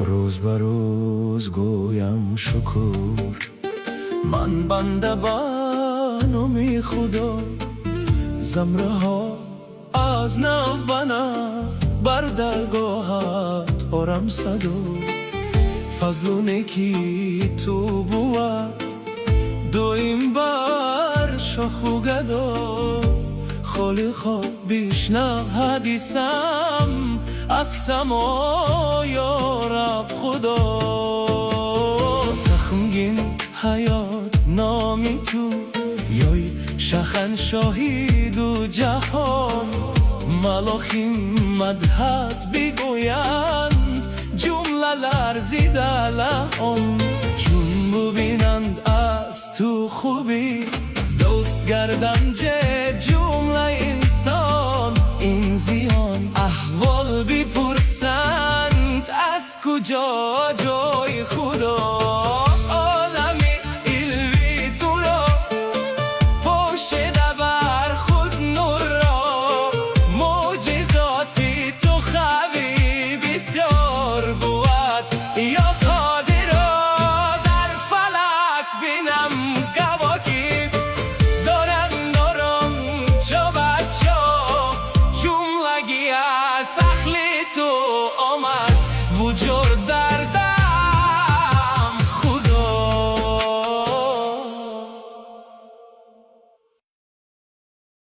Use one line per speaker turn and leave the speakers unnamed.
روز به روز گویم شکر. من بنده به نام خدا، زمره ها از نو به نو بر درگاهت آرم صدا. فضل و نیکی تو بود دویم بر شاخ و گدا. خالقا بیشنو حدیثم از سما یا رب خدا. سخمگین حیات نامی تو، یای شاهنشاهی دو جهان. ملاخیم مدحت بگویند، جمله لرزیده لحن. چون ببینند از تو خوبی، دوست گردم جمله انسان. این زیان احوال بپرسند، از کجا جای خدا. عالمی علوی تو را پوشیده بر خود نور را. معجزاتی تو خوی بسیار بود، یا قادرا در فلک بینم گواهی. دارم چو بچه جملگی از اخلی تو آمد.